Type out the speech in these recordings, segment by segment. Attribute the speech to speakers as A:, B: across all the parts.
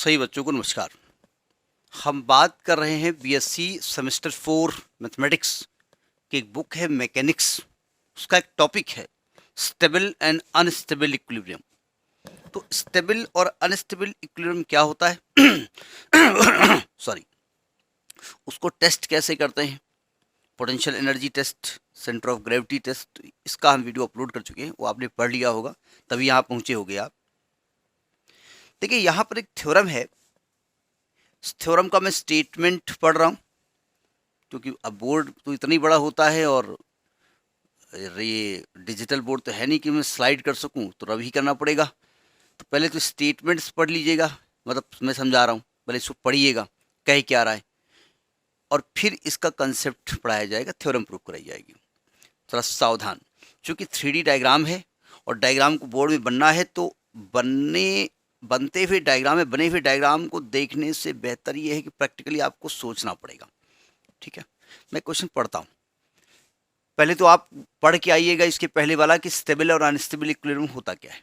A: सही बच्चों को नमस्कार। हम बात कर रहे हैं बीएससी सेमेस्टर 4 मैथमेटिक्स की एक बुक है मैकेनिक्स। उसका एक टॉपिक है स्टेबल एंड अनस्टेबल इक्विलिब्रियम। तो स्टेबल और अनस्टेबल इक्विलिब्रियम क्या होता है सॉरी, उसको टेस्ट कैसे करते हैं, potential energy test, centre of gravity test, इसका हम वीडियो अपलोड कर चुके हैं, वो आपने पढ़ लिया होगा, तभी यहाँ पहुँचे होगे आप। देखिए यहाँ पर एक थ्योरम है, इस थ्योरम का मैं स्टेटमेंट पढ़ रहा हूँ क्योंकि अब बोर्ड तो इतना ही बड़ा होता है और ये डिजिटल बोर्ड तो है नहीं कि मैं स्लाइड कर सकूं, तो रब ही करना पड़ेगा। तो पहले तो स्टेटमेंट्स पढ़ लीजिएगा, मतलब मैं समझा रहा हूँ, पहले इसको पढ़िएगा कह क्या रहा है, और फिर इसका कंसेप्ट पढ़ाया जाएगा, थ्योरम प्रूव कराई जाएगी। थोड़ा सावधान, क्योंकि 3D डायग्राम है और डायग्राम को बोर्ड में बनना है, तो बनते हुए डायग्राम में बने हुए डायग्राम को देखने से बेहतर ये है कि प्रैक्टिकली आपको सोचना पड़ेगा। ठीक है, मैं क्वेश्चन पढ़ता हूँ, पहले तो आप पढ़ के आइएगा इसके पहले वाला कि स्टेबल और अनस्टेबल इक्विलिब्रियम होता क्या है।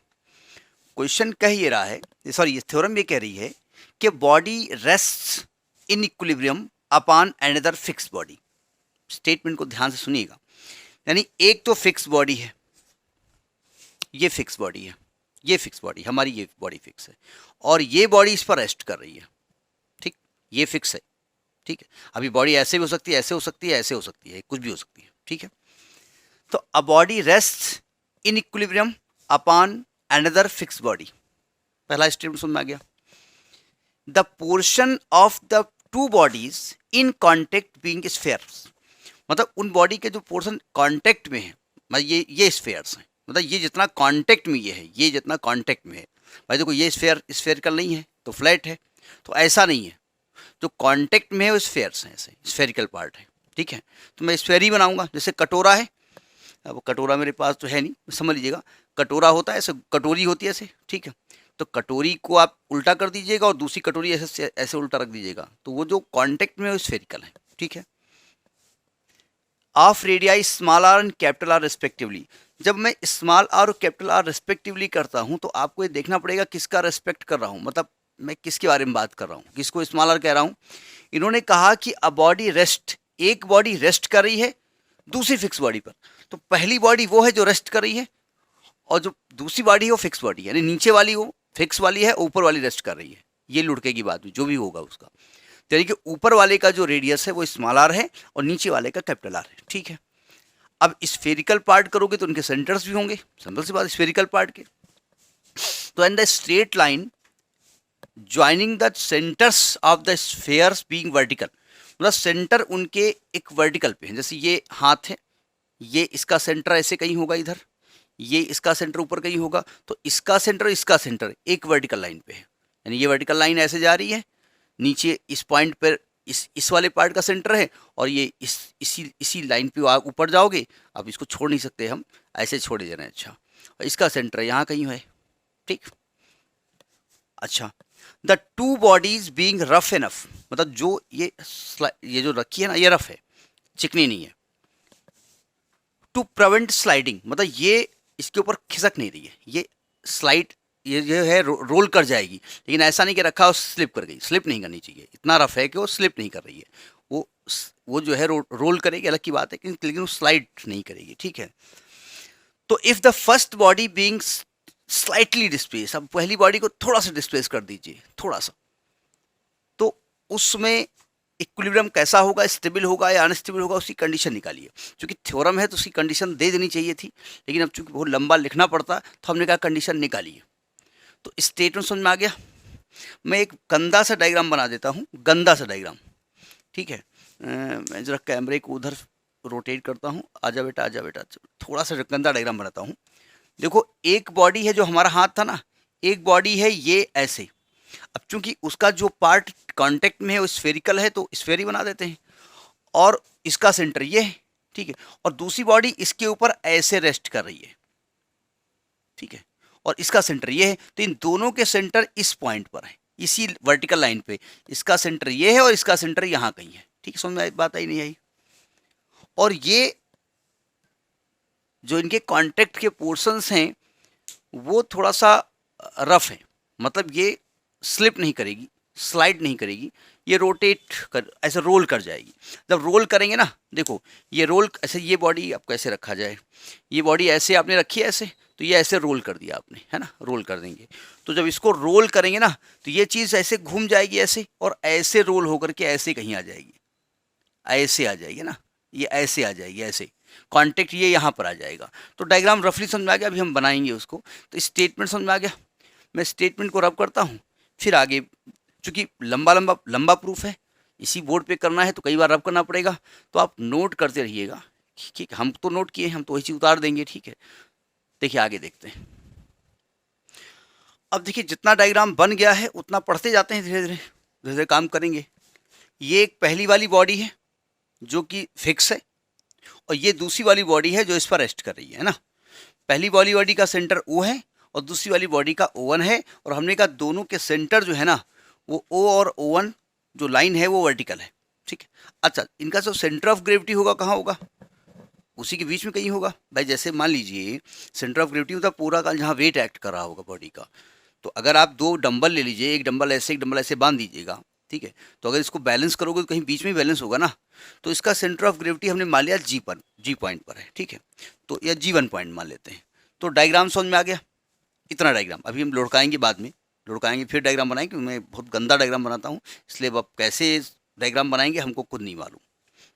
A: क्वेश्चन कह ये रहा है, सॉरी ये थ्योरम ये कह रही है कि body rests in equilibrium upon another fix body. Statement को ध्यान से सुनिएगा, यानी एक तो फिक्स बॉडी है, ये फिक्स बॉडी है, ये फिक्स बॉडी, हमारी ये बॉडी फिक्स है और ये बॉडी इस पर रेस्ट कर रही है। ठीक, ये फिक्स है। ठीक है, अभी बॉडी ऐसे भी हो सकती है, ऐसे हो सकती है, ऐसे हो सकती है, कुछ भी हो सकती है। ठीक है, तो a body rest in equilibrium upon another fix body. पहला स्टेटमेंट समझ में आ गया। The portion of the two bodies in contact being spheres, मतलब उन बॉडी के जो पोर्शन कॉन्टेक्ट में है, मतलब ये स्फेयर्स हैं, मतलब ये जितना कांटेक्ट में ये है, ये जितना कांटेक्ट में है। भाई देखो ये स्फेरिकल नहीं है तो फ्लैट है, तो ऐसा नहीं है, जो कांटेक्ट में है वो स्फेयर्स हैं, ऐसे स्फेरिकल पार्ट है। ठीक है, तो मैं स्फेयर ही बनाऊंगा, जैसे कटोरा है। अब कटोरा मेरे पास तो है नहीं, समझ लीजिएगा, कटोरा होता है ऐसे, कटोरी होती है ऐसे। ठीक है, तो कटोरी को आप उल्टा कर दीजिएगा और दूसरी कटोरी ऐसे ऐसे उल्टा रख दीजिएगा, तो वो जो कांटेक्ट में है वो स्फेरिकल है। ठीक है, of radii small R and capital R respectively. जब मैं स्मॉल आर और कैपिटल आर रिस्पेक्टिवली करता हूं तो आपको ये देखना पड़ेगा किसका रेस्पेक्ट कर रहा हूं, मतलब मैं किसके बारे में बात कर रहा हूं, किसको स्मॉल आर कह रहा हूं। इन्होंने कहा कि अ बॉडी रेस्ट, एक बॉडी रेस्ट कर रही है दूसरी फिक्स बॉडी पर। तो पहली बॉडी वो है जो रेस्ट कर रही है और जो दूसरी बॉडी है वो फिक्स बॉडी है, यानी नीचे वाली वो फिक्स वाली है, ऊपर वाली रेस्ट कर रही है। ये लुढ़केगी बात में जो भी होगा उसका, यानी कि ऊपर वाले का जो रेडियस है वो स्मॉल आर है और नीचे वाले का कैपिटल आर है। ठीक है, अब स्फेरिकल पार्ट करोगे तो उनके सेंटर्स भी होंगे, सिंपल सी बात, स्फेरिकल पार्ट के। तो and the straight line joining the centres of the spheres being vertical, मतलब सेंटर उनके एक वर्टिकल पे है। जैसे ये हाथ है, ये इसका सेंटर ऐसे कहीं होगा इधर, ये इसका सेंटर ऊपर कहीं होगा, तो इसका सेंटर इसका सेंटर एक वर्टिकल लाइन पे है, यानी ये वर्टिकल लाइन ऐसे जा रही है, नीचे इस पॉइंट पर इस वाले पार्ट का सेंटर है और ये इसी लाइन पे आप ऊपर जाओगे। अब इसको छोड़ नहीं सकते हम, ऐसे छोड़े जा रहे हैं। अच्छा, और इसका सेंटर यहाँ कहीं है। ठीक, अच्छा, the two bodies being rough enough, मतलब जो ये जो रखी है ना, ये रफ है, चिकनी नहीं है। टू प्रिवेंट स्लाइडिंग, मतलब ये इसके ऊपर खिसक नहीं रही है, ये स्लाइड, ये जो है रोल कर जाएगी, लेकिन ऐसा नहीं कि रखा और स्लिप कर गई, स्लिप नहीं करनी चाहिए, इतना रफ है कि वो स्लिप नहीं कर रही है। वो जो है रोल करेगी, अलग की बात है, लेकिन वो स्लाइड नहीं करेगी। ठीक है, तो if the first body being slightly displace, अब पहली बॉडी को थोड़ा सा डिस्प्लेस कर दीजिए, थोड़ा सा, तो उसमें इक्विलिब्रियम कैसा होगा, स्टेबल होगा या अनस्टेबल होगा, उसकी कंडीशन निकालिए। क्योंकि थ्योरम है तो उसकी कंडीशन दे देनी चाहिए थी, लेकिन अब चूंकि बहुत लंबा लिखना पड़ता तो हमने कहा कंडीशन निकालिए। तो स्टेटमेंट समझ में आ गया। मैं एक गंदा सा डायग्राम बना देता हूँ, गंदा सा डायग्राम। ठीक है, मैं जरा कैमरे को उधर रोटेट करता हूँ, आजा बेटा आजा बेटा, थोड़ा सा गंदा डायग्राम बनाता हूँ। देखो एक बॉडी है जो हमारा हाथ था ना, एक बॉडी है ये ऐसे। अब चूंकि उसका जो पार्ट कांटेक्ट में है वो स्फेरिकल है तो स्फेयर ही बना देते हैं, और इसका सेंटर ये है। ठीक है, और दूसरी बॉडी इसके ऊपर ऐसे रेस्ट कर रही है। ठीक है, और इसका सेंटर ये है, तो इन दोनों के सेंटर इस पॉइंट पर है, इसी वर्टिकल लाइन पे। इसका सेंटर ये है और इसका सेंटर यहाँ कहीं है। ठीक है, समझ में बात आई नहीं आई? और ये जो इनके कांटेक्ट के पोर्शंस हैं वो थोड़ा सा रफ है, मतलब ये स्लिप नहीं करेगी, स्लाइड नहीं करेगी, ये रोटेट कर ऐसे रोल कर जाएगी। जब रोल करेंगे ना, देखो ये रोल ऐसे, ये बॉडी आपको ऐसे रखा जाए, ये बॉडी ऐसे आपने रखी है ऐसे, तो ये ऐसे रोल कर दिया आपने, है ना, रोल कर देंगे। तो जब इसको रोल करेंगे ना, तो ये चीज़ ऐसे घूम जाएगी ऐसे, और ऐसे रोल होकर के ऐसे कहीं आ जाएगी, ऐसे आ जाएगी ना, ये ऐसे आ जाएगी, ऐसे कॉन्टेक्ट ये यहाँ पर आ जाएगा। तो डायग्राम रफली समझ में आ गया, अभी हम बनाएंगे उसको। तो स्टेटमेंट समझ में आ गया, मैं स्टेटमेंट को रब करता हूँ, फिर आगे चूँकि लंबा लंबा लंबा प्रूफ है, इसी बोर्ड पे करना है तो कई बार रब करना पड़ेगा, तो आप नोट करते रहिएगा। ठीक है, हम तो नोट किए, हम तो वही चीज़ उतार देंगे। ठीक है, देखिए आगे देखते हैं। अब देखिए जितना डायग्राम बन गया है उतना पढ़ते जाते हैं, धीरे धीरे धीरे धीरे काम करेंगे। ये एक पहली वाली बॉडी है जो कि फिक्स है, और ये दूसरी वाली बॉडी है जो इस पर रेस्ट कर रही है ना। पहली वाली बॉडी का सेंटर ओ है और दूसरी वाली बॉडी का O1 है, और हमने कहा दोनों के सेंटर जो है ना, वो O और O1 जो लाइन है वो वर्टिकल है। ठीक है, अच्छा इनका जो सेंटर ऑफ ग्रेविटी होगा कहाँ होगा, उसी के बीच में कहीं होगा भाई। जैसे मान लीजिए सेंटर ऑफ ग्रेविटी होता पूरा का जहाँ वेट एक्ट कर रहा होगा बॉडी का, तो अगर आप दो डंबल ले लीजिए, एक डंबल ऐसे एक डंबल ऐसे बांध दीजिएगा, ठीक है, तो अगर इसको बैलेंस करोगे तो कहीं बीच में बैलेंस होगा ना। तो इसका सेंटर ऑफ ग्रेविटी हमने मान लिया जी पॉइंट पर है। ठीक है, तो या G1 पॉइंट मान लेते हैं। तो डायग्राम समझ में आ गया, इतना डायग्राम। अभी हम लुढ़काएंगे, बाद में लुढ़काएंगे फिर डायग्राम बनाएंगे, क्योंकि मैं बहुत गंदा डायग्राम बनाता हूँ, इसलिए अब कैसे डायग्राम बनाएंगे हमको खुद नहीं मालूम।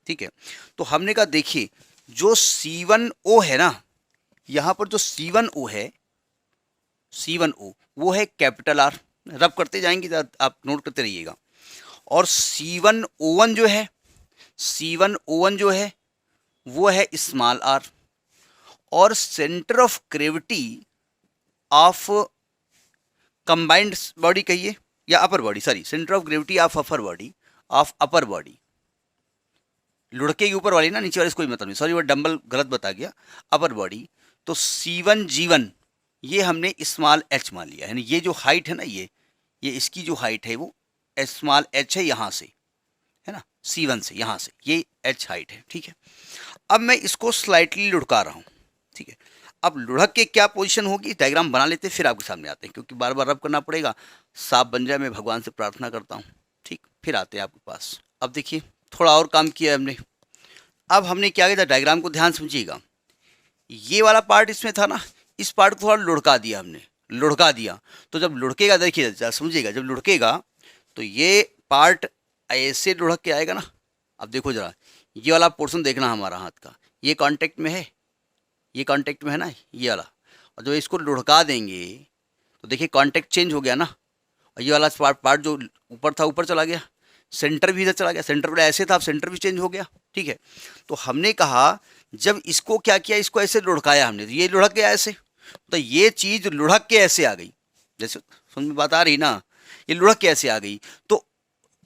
A: ठीक है, तो हमने कहा देखिए जो C1O है ना, यहाँ पर जो C1O है, C1O वो है कैपिटल आर, रब करते जाएंगे तो आप नोट करते रहिएगा। और C1O1 जो है, C1O1 जो है वो है स्मॉल आर। और centre of gravity of combined body कहिए या upper body, sorry centre of gravity of upper body, लुढ़के के ऊपर वाली ना, नीचे वाली कोई मतलब नहीं, सॉरी वो डंबल गलत बता गया, अपर बॉडी। तो C1G1 ये हमने स्मॉल h मान लिया, यानी ये जो हाइट है ना, ये इसकी जो हाइट है वो स्मॉल h है यहाँ से, है ना, C1 से यहाँ से ये h हाइट है। ठीक है, अब मैं इसको स्लाइटली लुढ़का रहा हूँ। ठीक है, अब लुढ़क के क्या पोजीशन होगी, डायग्राम बना लेते फिर आपके सामने आते हैं, क्योंकि बार बार रब करना पड़ेगा, साफ बन जाए, मैं भगवान से प्रार्थना करता हूँ। ठीक, फिर आते हैं आपके पास। अब देखिए थोड़ा और काम किया है हमने। अब हमने क्या किया था, डायग्राम को ध्यान समझिएगा, ये वाला पार्ट इसमें था ना, इस पार्ट को थोड़ा लुढ़का दिया हमने, लुढ़का दिया। तो जब लुढ़केगा, देखिए समझिएगा, जब लुढ़केगा तो ये पार्ट ऐसे लुढ़क के आएगा ना। अब देखो जरा, ये वाला पोर्शन देखना हमारा हाथ का, ये कांटेक्ट में है, ये कांटेक्ट में है ना ये वाला, और जब इसको लुढ़का देंगे तो देखिए कांटेक्ट चेंज हो गया ना, और ये वाला पार्ट जो ऊपर था ऊपर चला गया, सेंटर भी इधर चला गया, सेंटर वाला ऐसे था, अब सेंटर भी चेंज हो गया। ठीक है, तो हमने कहा जब इसको क्या किया, इसको ऐसे लुढ़काया हमने, तो ये लुढ़क गया ऐसे, तो ये चीज़ लुढ़क के ऐसे आ गई, जैसे समझ में बात आ रही ना, ये लुढ़क के ऐसे आ गई। तो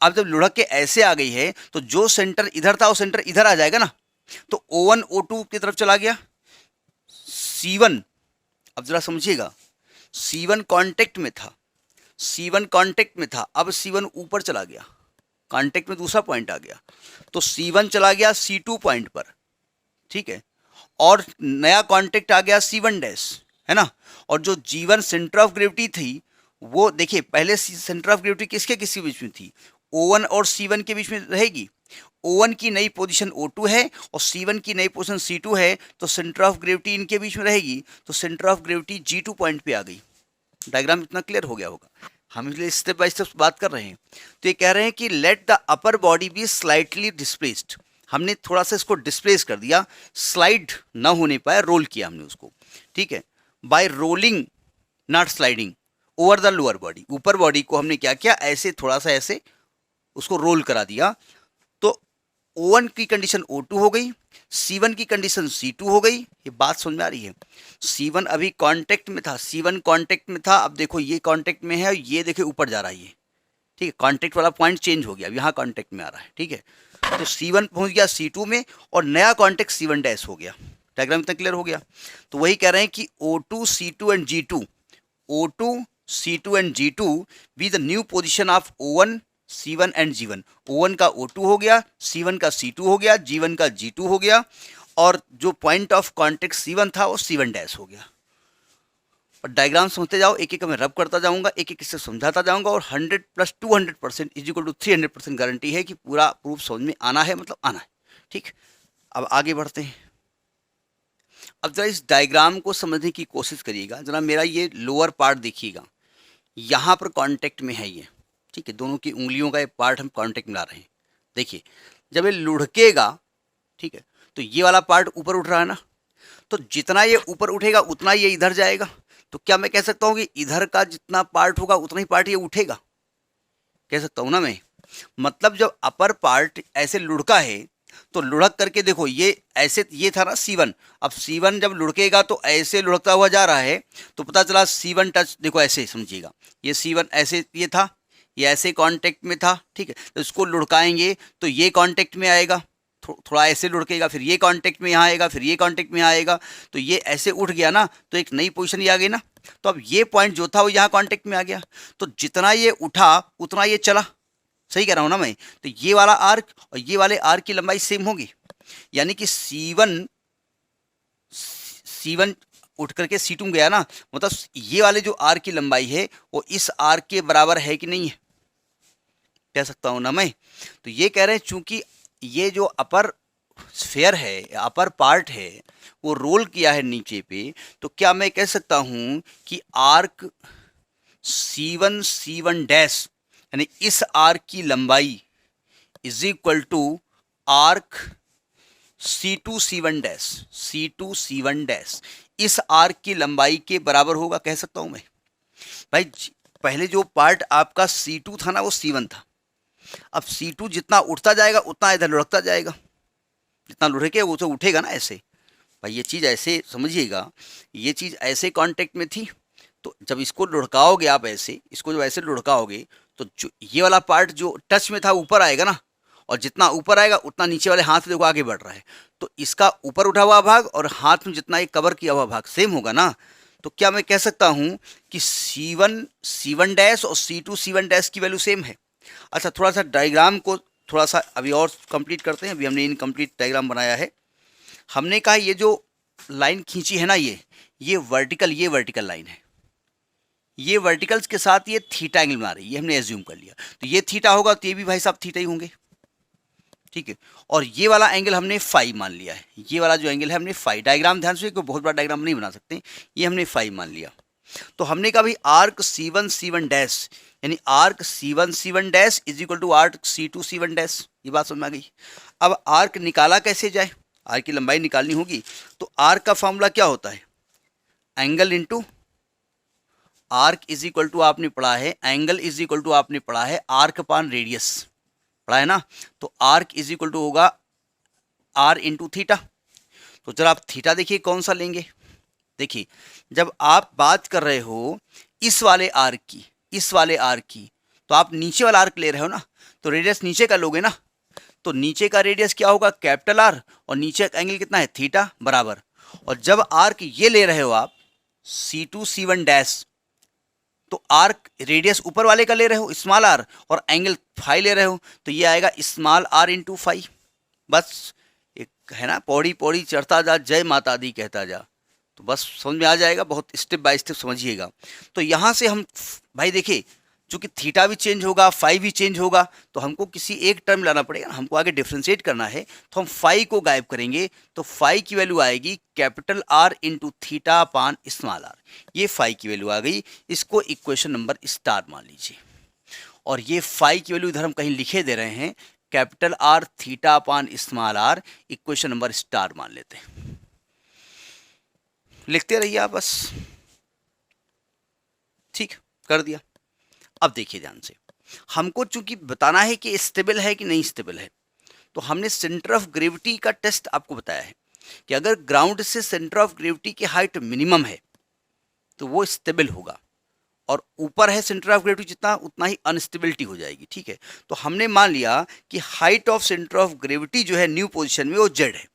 A: अब जब लुढ़क के ऐसे आ गई है तो जो सेंटर इधर था वो सेंटर इधर आ जाएगा ना, तो O1 O2 की तरफ चला गया, C1, अब जरा समझिएगा, C1 कांटेक्ट में था, C1 कांटेक्ट में था, अब C1 ऊपर चला गया, कांटेक्ट में दूसरा पॉइंट आ गया, तो C1 चला गया C2 पॉइंट पर। ठीक है, और नया कांटेक्ट आ गया C1 डैश, है ना। और जो G1 सेंटर ऑफ ग्रेविटी थी वो देखिए, पहले सेंटर ऑफ ग्रेविटी किसके किसके बीच में थी, O1 और C1 के बीच में रहेगी। O1 की नई पोजीशन O2 है और C1 की नई पोजीशन C2 है, तो सेंटर ऑफ ग्रेविटी इनके बीच में रहेगी, तो centre of gravity G2 point पे आ गई। डायग्राम इतना क्लियर हो गया होगा, हम इसलिए स्टेप बाय स्टेप बात कर रहे हैं। तो ये कह रहे हैं कि let the upper body be slightly displaced, हमने थोड़ा सा इसको डिस्प्लेस कर दिया, स्लाइड ना होने पाए, रोल किया हमने उसको। ठीक है, bye rolling not sliding over the lower body, ऊपर बॉडी को हमने क्या किया, ऐसे थोड़ा सा ऐसे उसको रोल करा दिया। तो O1 की कंडीशन O2 हो गई, C1 की कंडीशन C2 हो गई। ये बात समझ में आ रही है, C1 अभी कांटेक्ट में था, C1 कांटेक्ट में था, अब देखो ये कांटेक्ट में है और ये देखिए ऊपर जा रहा है ये। ठीक है, कांटेक्ट वाला पॉइंट चेंज हो गया, अब यहाँ कांटेक्ट में आ रहा है। ठीक है, तो C1 पहुंच गया C2 में और नया कांटेक्ट C1 डैश हो गया। डायग्राम इतना क्लियर हो गया। तो वही कह रहे हैं कि O2 C2 and G2, O2 C2 and G2 be the new position of O1 C1 and G1। O1 का O2 हो गया, C1 का C2 हो गया, G1 का G2 हो गया, और जो पॉइंट ऑफ कांटेक्ट C1 था वो C1 डैश हो गया। और डायग्राम समझते जाओ, एक एक मैं रब करता जाऊंगा, एक एक इससे समझाता जाऊंगा, और 100 + 200% इज इक्वल टू 300% गारंटी है कि पूरा प्रूफ समझ में आना है, मतलब आना है। ठीक, अब आगे बढ़ते हैं। अब जरा इस डायग्राम को समझने की कोशिश करिएगा। जरा मेरा ये लोअर पार्ट देखिएगा, यहाँ पर कांटेक्ट में है ये, ठीक है, दोनों की उंगलियों का एक पार्ट हम कांटेक्ट में ला रहे हैं। देखिए जब ये लुढ़केगा, ठीक है, तो ये वाला पार्ट ऊपर उठ रहा है ना, तो जितना ये ऊपर उठेगा उतना ये इधर जाएगा। तो क्या मैं कह सकता हूँ कि इधर का जितना पार्ट होगा उतना ही पार्ट ये उठेगा, कह सकता हूँ ना मैं। मतलब जब अपर पार्ट ऐसे लुढ़का है तो लुढ़क करके देखो, ये ऐसे ये था ना C1, अब C1 जब लुढ़केगा तो ऐसे लुढ़कता हुआ जा रहा है, तो पता चला C1 टच, देखो ऐसे समझिएगा, ये C1 ऐसे ये था, ये ऐसे कांटेक्ट में था, ठीक है, तो इसको लुढ़काएंगे तो ये कांटेक्ट में आएगा, थोड़ा ऐसे लुढ़केगा, फिर ये कांटेक्ट में यहाँ आएगा, फिर ये कांटेक्ट में यहाँ आएगा, तो ये ऐसे उठ गया ना, तो एक नई पोजीशन ये आ गई ना। तो अब ये पॉइंट जो था वो यहाँ कांटेक्ट में आ गया, तो जितना ये उठा उतना ये चला, सही कह रहा हूँ ना मैं। तो ये वाला आर्क और ये वाले आर्क की लंबाई सेम होगी, यानी कि C1 उठ करके C2 गया ना, मतलब ये वाले जो आर्क की लंबाई है वो इस आर्क के बराबर है कि नहीं है, कह सकता हूँ ना मैं। तो ये कह रहे हैं चूंकि ये जो अपर स्फेयर है, अपर पार्ट है, वो रोल किया है नीचे पे, तो क्या मैं कह सकता हूँ कि आर्क C1 डैश, यानी इस आर्क की लंबाई is equal to arc C1 dash, इस आर्क की लंबाई के बराबर होगा, कह सकता हूं मैं। भाई पहले जो पार्ट आपका C2 था ना वो C1 था, अब C2 जितना उठता जाएगा उतना इधर लुढ़कता जाएगा, जितना लुढ़के वो तो उठेगा ना ऐसे। भाई ये चीज़ ऐसे समझिएगा, ये चीज़ ऐसे कांटेक्ट में थी, तो जब इसको लुढ़काओगे आप ऐसे, इसको जब ऐसे लुढ़काओगे तो जो ये वाला पार्ट जो टच में था ऊपर आएगा ना, और जितना ऊपर आएगा उतना नीचे वाले हाथ में देखो आगे बढ़ रहा है, तो इसका ऊपर उठा हुआ भाग और हाथ में जितना ये कवर किया हुआ भाग सेम होगा ना। तो क्या मैं कह सकता हूँ कि C1 डैश और C1 डैश की वैल्यू सेम है। अच्छा, थोड़ा सा डायग्राम को थोड़ा सा अभी और कंप्लीट करते हैं। अभी हमने इनकम्प्लीट डायग्राम बनाया है। हमने कहा ये जो लाइन खींची है ना, ये वर्टिकल लाइन है, ये वर्टिकल्स के साथ ये थीटा एंगल बना रही है, ये हमने एज्यूम कर लिया। तो ये थीटा होगा तो ये भी भाई साहब थीटा ही होंगे, ठीक है। और ये वाला एंगल हमने फाई मान लिया है, ये वाला जो एंगल है हमने फाई, डायग्राम ध्यान से, कोई बहुत बड़ा डायग्राम नहीं बना सकते, ये हमने फाई मान लिया। तो हमने कहा भाई आर्क C1 डैश, यानी arc C1 dash is equal to arc C2 dash, ये बात समझ में आ गई। अब आर्क निकाला कैसे जाए, आर्क की लंबाई निकालनी होगी, तो आर्क का फॉर्मूला क्या होता है, angle into arc is equal to आपने पढ़ा है, एंगल इज इक्वल टू आपने पढ़ा है आर्क अपान रेडियस, पढ़ा है ना। तो आर्क इज इक्वल टू होगा आर इंटू थीटा। तो जरा आप थीटा देखिए कौन सा लेंगे। देखिए जब आप बात कर रहे हो इस वाले आर्क की, तो आप नीचे वाला आर्क ले रहे हो ना, तो रेडियस नीचे का लोगे ना, तो नीचे का रेडियस क्या होगा, कैपिटल आर, और नीचे का एंगल कितना है, थीटा बराबर। और जब आर्क ये ले रहे हो आप C1 डैश, तो आर्क रेडियस ऊपर वाले का ले रहे हो स्मॉल आर, और एंगल फाई ले रहे हो, तो ये आएगा स्मॉल आर इंटू फाई। बस एक है ना, पौड़ी पौड़ी चढ़ता जा जय माता दी कहता जा, तो बस समझ में आ जाएगा, बहुत स्टेप बाय स्टेप समझिएगा। तो यहाँ से हम भाई देखिए, चूंकि थीटा भी चेंज होगा, फाई भी चेंज होगा, तो हमको किसी एक टर्म लाना पड़ेगा, हमको आगे डिफ्रेंशिएट करना है, तो हम फाई को गायब करेंगे, तो फाई की वैल्यू आएगी capital R into theta upon small R, ये फाई की वैल्यू आ गई। इसको इक्वेशन नंबर स्टार मान लीजिए, और ये फाई की वैल्यू इधर हम कहीं लिखे दे रहे हैं, capital R theta upon small R, equation number star मान लेते हैं, लिखते रहिए आप बस, ठीक कर दिया। अब देखिए ध्यान से, हमको चूंकि बताना है कि स्टेबल है कि नहीं स्टेबल है, तो हमने सेंटर ऑफ ग्रेविटी का टेस्ट आपको बताया है कि अगर ग्राउंड से सेंटर ऑफ ग्रेविटी की हाइट मिनिमम है तो वो स्टेबल होगा, और ऊपर है सेंटर ऑफ ग्रेविटी जितना, उतना ही अनस्टेबिलिटी हो जाएगी, ठीक है। तो हमने मान लिया कि height of centre of gravity जो है न्यू पोजिशन में वो जेड है,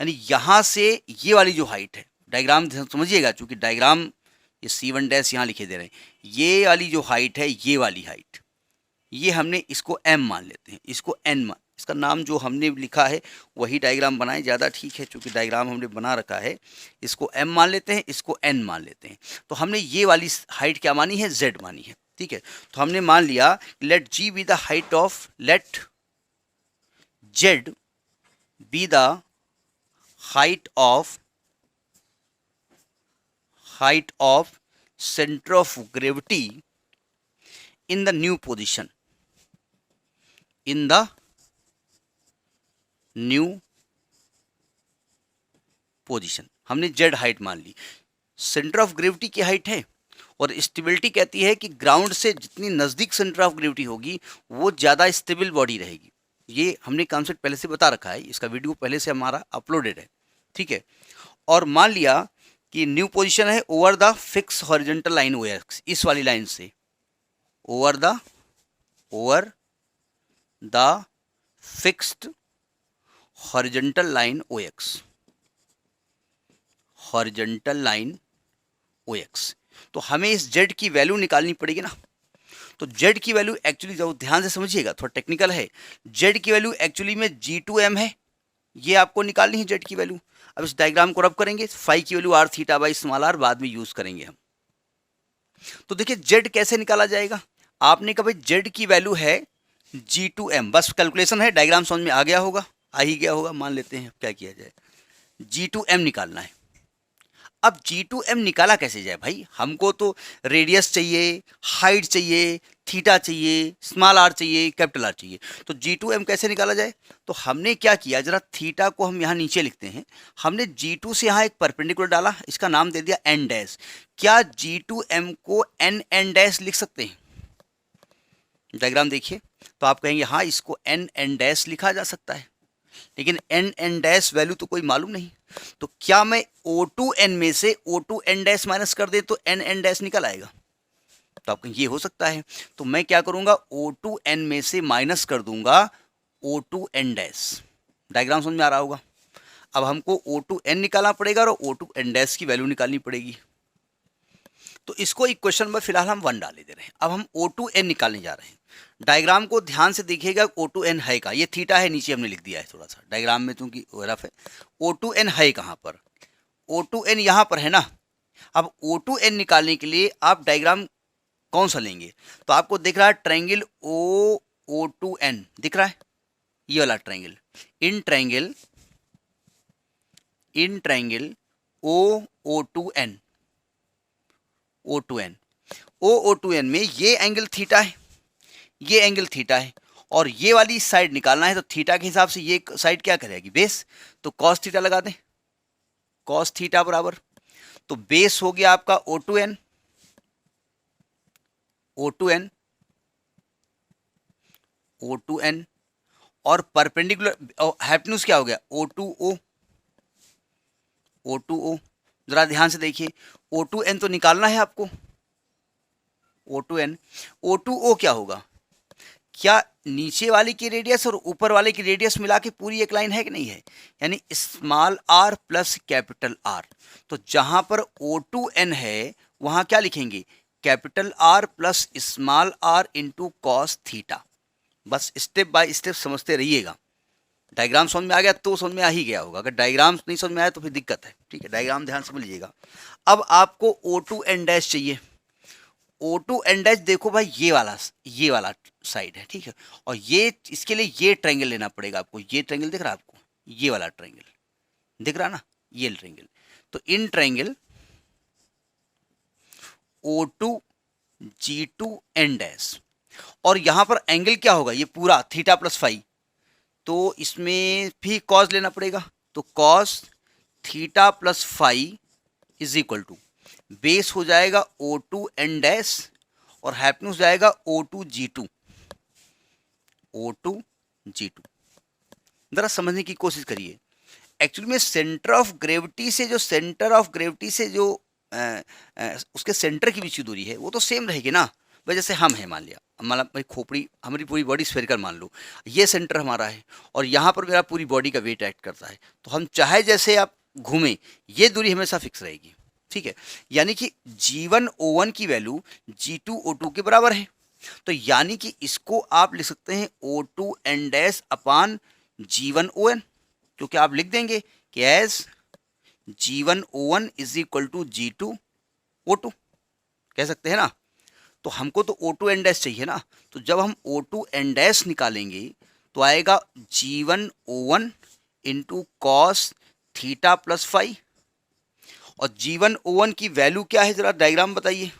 A: यानी यहाँ से ये वाली जो हाइट है, डायग्राम समझिएगा, चूंकि डायग्राम ये C1 डैश यहाँ लिखे दे रहे हैं, ये वाली जो हाइट है, ये वाली हाइट, ये हमने इसको m मान लेते हैं, इसको n इसका नाम जो हमने लिखा है वही डायग्राम बनाए, ज़्यादा ठीक है, क्योंकि डायग्राम हमने बना रखा है। इसको m मान लेते हैं, इसको n मान लेते हैं। तो हमने ये वाली हाइट क्या मानी है, z मानी है, ठीक है। तो हमने मान लिया let g be the height of, let z be the height of center of gravity in the new position, in the new position। हमने z हाइट मान ली, सेंटर ऑफ ग्रेविटी की हाइट है, और स्टेबिलिटी कहती है कि ग्राउंड से जितनी नज़दीक सेंटर ऑफ ग्रेविटी होगी वो ज़्यादा स्टेबल बॉडी रहेगी। ये हमने कॉन्सेप्ट पहले से बता रखा है, इसका वीडियो पहले से हमारा अपलोडेड है, ठीक है। और मान लिया कि न्यू पोजीशन है over the fix horizontal line O X, इस वाली लाइन से over the fixed horizontal line O X, horizontal line O X. तो हमें इस z की वैल्यू निकालनी पड़ेगी ना। तो z की वैल्यू एक्चुअली, जब ध्यान से समझिएगा, थोड़ा टेक्निकल है, z की वैल्यू एक्चुअली में g2m है, ये आपको निकालनी है z की वैल्यू। अब इस डायग्राम को रब करेंगे, फाई की value r theta by small r बाद में यूज करेंगे हम। तो देखिए z कैसे निकाला जाएगा, आपने कहा भाई z की वैल्यू है g2m, बस कैलकुलेशन है, डायग्राम समझ में आ गया होगा, आ ही गया होगा, मान लेते हैं। क्या किया जाए, g2m निकालना है। अब g2m निकाला कैसे जाए भाई, हमको तो रेडियस चाहिए, हाइट चाहिए, थीटा चाहिए, स्मॉल r चाहिए, कैपिटल R चाहिए। तो g2m कैसे निकाला जाए, तो हमने क्या किया, जरा थीटा को हम यहाँ नीचे लिखते हैं। हमने g2 से यहाँ एक परपेंडिकुलर डाला, इसका नाम दे दिया n डैश। क्या g2m को n डैश लिख सकते हैं, डायग्राम देखिए। तो आप कहेंगे हाँ, इसको n डैश लिखा जा सकता है, लेकिन n डैश वैल्यू तो कोई मालूम नहीं। तो क्या मैं O2n में से O2n डैश माइनस कर दे तो n डैश निकल आएगा, तो आपको ये हो सकता है। तो मैं क्या करूंगा, O2n में से माइनस कर दूंगा O2n डैश। डायग्राम समझ में आ रहा होगा। अब हमको O2n निकालना पड़ेगा और O2n डैश की वैल्यू निकालनी पड़ेगी। तो इसको इक्वेशन में फिलहाल हम 1 डाले दे रहे हैं। अब हम O2n निकालने जा रहे हैं। डायग्राम को ध्यान से देखिएगा, O2n है का, ये थीटा है, नीचे हमने लिख दिया है थोड़ा सा डायग्राम में, क्योंकि रफ है। O2n है कहाँ पर, O2n यहाँ पर है ना। अब O2n निकालने के लिए आप डायग्राम कौन सा लेंगे, तो आपको दिख रहा है ट्रायंगल O2n दिख रहा है, ये वाला ट्रायंगल, इन ट्रायंगल O2n में ये एंगल थीटा है, ये एंगल थीटा है, और ये वाली साइड निकालना है। तो थीटा के हिसाब से ये साइड क्या करेगी, बेस। तो कॉस थीटा लगा दें, कॉस थीटा बराबर, तो बेस हो गया आपका O2n, और परपेंडिकुलर हाइपोटेन्यूज क्या हो गया, O2O। जरा ध्यान से देखिए, O2n तो निकालना है आपको, O2O क्या होगा, क्या नीचे वाले की रेडियस और ऊपर वाले की रेडियस मिला के पूरी एक लाइन है कि नहीं है, यानी small r plus capital R। तो जहां पर O2n है वहां क्या लिखेंगे, capital R plus small r into cos theta. बस स्टेप बाय स्टेप समझते रहिएगा। डायग्राम समझ में आ गया तो समझ में आ ही गया होगा, अगर डायग्राम नहीं समझ में आया तो फिर दिक्कत है, ठीक है। डायग्राम ध्यान समझ लीजिएगा। अब आपको O2n डैश चाहिए, O2n डैश देखो भाई, ये वाला साइड है, ठीक है। और ये, इसके लिए ये ट्रायंगल लेना पड़ेगा आपको। ये ट्रायंगल दिख रहा है आपको, ये वाला ट्रायंगल दिख रहा ना, ये ट्रायंगल। तो इन ट्रायंगल O2G2n डैश, और यहां पर एंगल क्या होगा, ये पूरा थीटा प्लस फाई, तो इसमें भी कॉस लेना पड़ेगा। तो cos theta plus phi is equal to, base हो जाएगा O2n डैश और हाइपोटेन्यूज जाएगा O2G2। जरा समझने की कोशिश करिए। एक्चुअली में सेंटर ऑफ ग्रेविटी से जो उसके सेंटर की बीच की दूरी है वो तो सेम रहेगी ना। भाई जैसे हम हैं, मान लिया, मतलब भाई खोपड़ी, हमारी पूरी बॉडी स्फेरिकल मान लो, ये सेंटर हमारा है और यहाँ पर मेरा पूरी बॉडी का वेट एक्ट करता है। तो हम चाहे जैसे आप घूमें, ये दूरी हमेशा फिक्स रहेगी, ठीक है। यानी कि G1O1 की वैल्यू G2O2 के बराबर है। तो यानी कि इसको आप लिख सकते हैं O2n डैश अपान G1ON, क्योंकि आप लिख देंगे कि as G1O1 is equal to G2O2, कह सकते हैं ना। तो हमको तो O2n डैश चाहिए ना, तो जब हम O2n डैश निकालेंगे तो आएगा G1O1 into cos theta plus phi. और G1O1 की वैल्यू क्या है, जरा डायग्राम बताइए।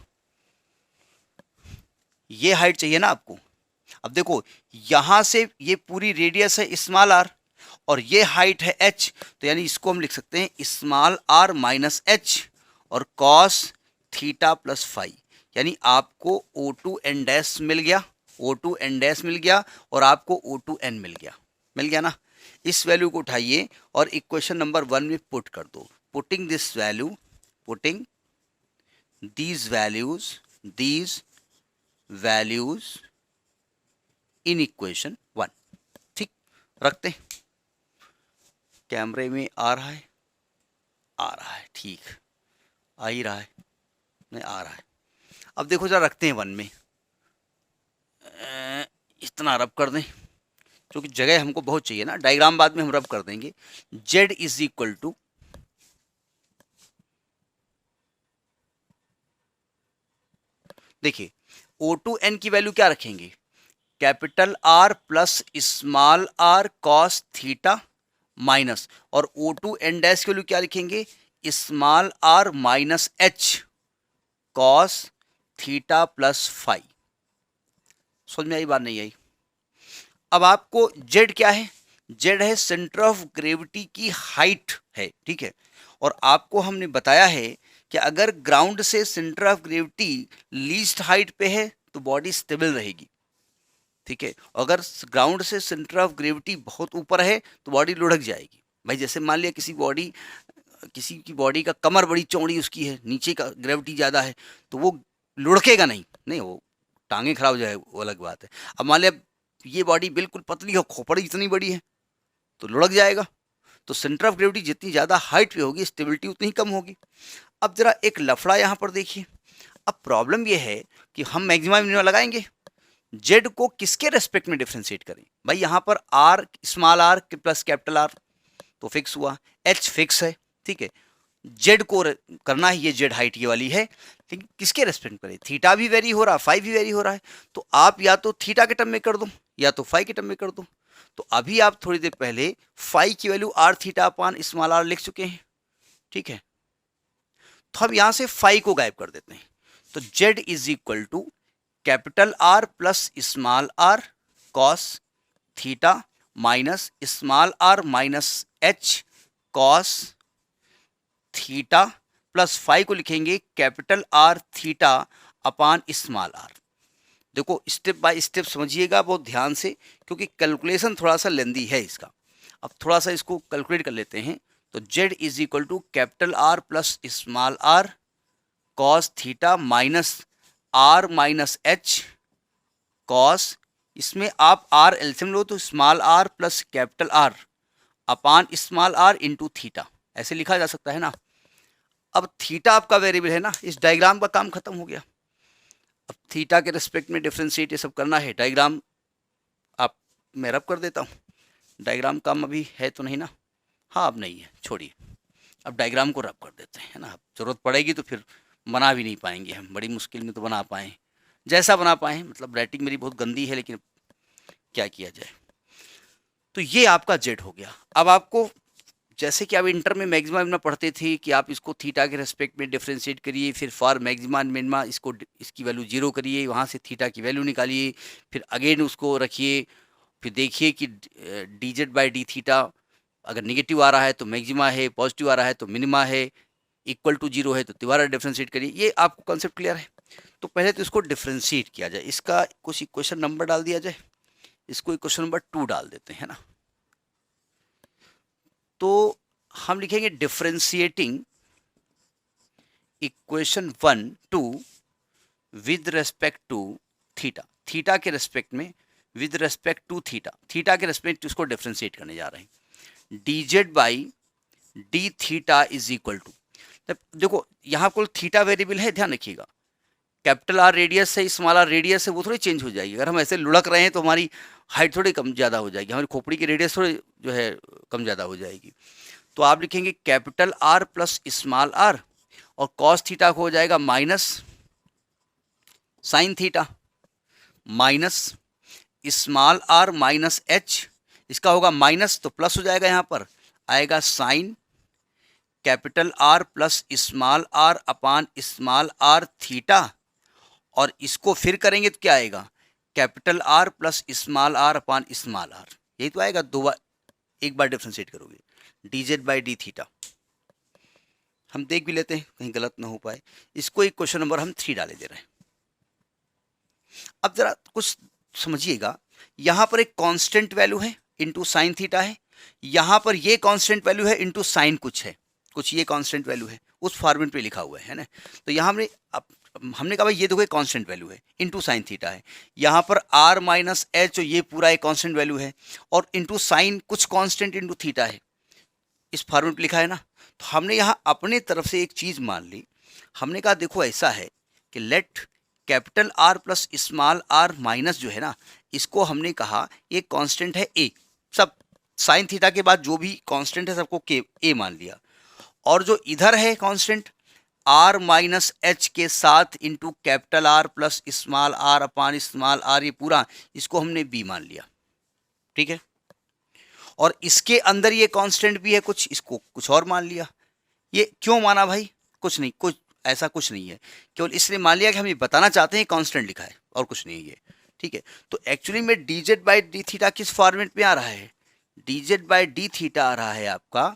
A: ये हाइट चाहिए ना आपको। अब देखो यहां से ये पूरी रेडियस है स्मॉल आर और ये हाइट है h, तो यानी इसको हम लिख सकते हैं स्मॉल आर माइनस एच और कॉस थीटा प्लस फाई। यानी आपको O2n डैश मिल गया, O2n डैश मिल गया और आपको O2n मिल गया ना। इस वैल्यू को उठाइए और इक्वेशन नंबर 1 में पुट कर दो। Putting this value, putting these values in equation 1। ठीक, रखते हैं। कैमरे में आ रहा है, ठीक, आ ही रहा है, नहीं आ रहा है। अब देखो जरा रखते हैं 1 में, इतना रब कर दें क्योंकि जगह हमको बहुत चाहिए ना, डायग्राम बाद में हम रब कर देंगे। z इज इक्वल टू, देखिए O2n की वैल्यू क्या रखेंगे, capital R plus small R cos theta minus, और O2n डैश की वैल्यू क्या लिखेंगे, small R minus H cos theta plus phi. समझ में आई बात, नहीं आई। अब आपको z क्या है, z है सेंटर ऑफ ग्रेविटी की हाइट है, ठीक है। और आपको हमने बताया है कि अगर ग्राउंड से centre of gravity least height पे है तो बॉडी स्टेबल रहेगी, ठीक है। अगर ग्राउंड से सेंटर ऑफ ग्रेविटी बहुत ऊपर है तो बॉडी लुढ़क जाएगी। भाई जैसे मान लिया किसी की बॉडी का कमर बड़ी चौड़ी उसकी है, नीचे का ग्रेविटी ज़्यादा है, तो वो लुढ़केगा नहीं, वो टांगे खराब हो जाए वो अलग बात है। अब मान लिया ये बॉडी बिल्कुल पतली हो, खोपड़ी इतनी बड़ी है तो लुढ़क जाएगा। तो सेंटर ऑफ ग्रेविटी जितनी ज़्यादा हाइट पे होगी स्टेबिलिटी उतनी ही कम होगी। अब जरा एक लफड़ा यहाँ पर देखिए। अब प्रॉब्लम ये है कि हम मैक्सिमम मिनिमम लगाएंगे, जेड को किसके रेस्पेक्ट में डिफ्रेंशिएट करें। भाई यहाँ पर R small R plus capital R तो फिक्स हुआ, एच फिक्स है, ठीक है। जेड को करना है, ये जेड हाइट ये वाली है, लेकिन किसके रेस्पेक्ट में करें, थीटा भी वेरी हो रहा है, फाई भी वेरी हो रहा है, तो आप या तो थीटा के टर्म में कर दो या तो फाई के टर्म में कर दो। तो अभी आप थोड़ी देर पहले फाई की value R theta upon small R लिख चुके हैं, ठीक है। तो अब यहां से फाई को गायब कर देते हैं, तो Z is equal to capital R plus small R cos theta minus small R minus H cos theta plus phi को लिखेंगे capital R theta upon small R. देखो स्टेप बाय स्टेप समझिएगा बहुत ध्यान से, क्योंकि कैलकुलेशन थोड़ा सा लेंदी है इसका। अब थोड़ा सा इसको कैलकुलेट कर लेते हैं। तो z is equal to capital R plus small R cos theta minus R minus H cos, इसमें आप आर एलसीएम लो तो small R plus capital R upon small R into theta, ऐसे लिखा जा सकता है ना। अब थीटा आपका वेरिएबल है ना, इस डायग्राम का काम खत्म हो गया। अब थीटा के रिस्पेक्ट में डिफ्रेंशिएट ये सब करना है। डायग्राम आप मैं रब कर देता हूँ, डायग्राम काम अभी है तो नहीं ना, हाँ अब नहीं है, छोड़िए। अब डायग्राम को रब कर देते हैं, है ना। ज़रूरत पड़ेगी तो फिर बना भी नहीं पाएंगे हम, बड़ी मुश्किल में तो बना पाएँ, जैसा बना पाएँ। मतलब राइटिंग मेरी बहुत गंदी है, लेकिन क्या किया जाए। तो ये आपका जेड हो गया। अब आपको जैसे कि आप इंटर में मैक्सिमा मिनिमा पढ़ते थे कि आप इसको थीटा के रेस्पेक्ट में डिफरेंशिएट करिए, फिर फॉर मैक्सिमा मिनिमा इसकी वैल्यू 0 करिए, वहाँ से थीटा की वैल्यू निकालिए, फिर अगेन उसको रखिए, फिर देखिए कि D Z by D theta अगर निगेटिव आ रहा है तो मैक्सिमा है, पॉजिटिव आ रहा है तो मिनिमा है, इक्वल टू 0 है तो दोबारा डिफ्रेंशिएट करिए। ये आपको कॉन्सेप्ट क्लियर है। तो पहले तो इसको डिफ्रेंशिएट किया जाए, इसका कुछ इक्वेशन नंबर डाल दिया जाए। इसको इक्वेशन नंबर 2 डाल देते हैं ना। तो हम लिखेंगे differentiating equation 1 2 with respect to theta, theta के रेस्पेक्ट में with respect to theta, theta के रेस्पेक्ट उसको डिफरेंशिएट करने जा रहे हैं। D Z by D theta is equal to, देखो यहाँ पर थीटा वेरिएबल है, ध्यान रखिएगा। कैपिटल आर रेडियस है, स्मॉल आर रेडियस है, वो थोड़ी चेंज हो जाएगी। अगर हम ऐसे लुढ़क रहे हैं तो हमारी हाइट थोड़ी कम ज़्यादा हो जाएगी, हमारी खोपड़ी की रेडियस थोड़ी जो है कम ज़्यादा हो जाएगी। तो आप लिखेंगे capital R plus small are, और कॉस थीटा को हो जाएगा minus sine theta, minus small R minus H, इसका होगा माइनस तो प्लस हो जाएगा, यहाँ पर आएगा sine capital R plus small R upon small R theta, और इसको फिर करेंगे तो क्या आएगा, capital R plus small R upon small R, यही तो आएगा। दो बार, एक बार डिफ्रेंशिएट करोगे, D Z by D theta. हम देख भी लेते हैं कहीं गलत ना हो पाए। इसको एक क्वेश्चन नंबर हम 3 डाले दे रहे हैं। अब जरा कुछ समझिएगा, यहां पर एक कांस्टेंट वैल्यू है इनटू साइन थीटा है, यहां पर ये कांस्टेंट वैल्यू है इनटू साइन कुछ है, कुछ ये कांस्टेंट वैल्यू है, उस फॉर्मेट पे लिखा हुआ है ना। तो यहाँ हमने कहा भाई ये देखो एक कांस्टेंट वैल्यू है इनटू साइन थीटा है, यहाँ पर आर माइनस एच, ये पूरा एक कांस्टेंट वैल्यू है, और इनटू साइन कुछ कांस्टेंट इनटू थीटा है, इस फॉर्मेट पे लिखा है ना। तो हमने यहाँ अपने तरफ से एक चीज मान ली, हमने कहा देखो ऐसा है कि let capital R plus small R minus जो है ना, इसको हमने कहा ये कांस्टेंट है ए, सब साइन थीटा के बाद जो भी कांस्टेंट है सबको के ए मान लिया, और जो इधर है कांस्टेंट आर माइनस एच के साथ into capital R plus small R upon small R, ये पूरा इसको हमने बी मान लिया, ठीक है। और इसके अंदर ये कांस्टेंट भी है कुछ, इसको कुछ और मान लिया। ये क्यों माना भाई, कुछ नहीं, कुछ ऐसा कुछ नहीं है, केवल इसलिए मान लिया कि हम ये बताना चाहते हैं कांस्टेंट लिखा है और कुछ नहीं है, ठीक है। तो एक्चुअली में D Z by D theta किस फॉर्मेट में आ रहा है, D Z by D theta आ रहा है आपका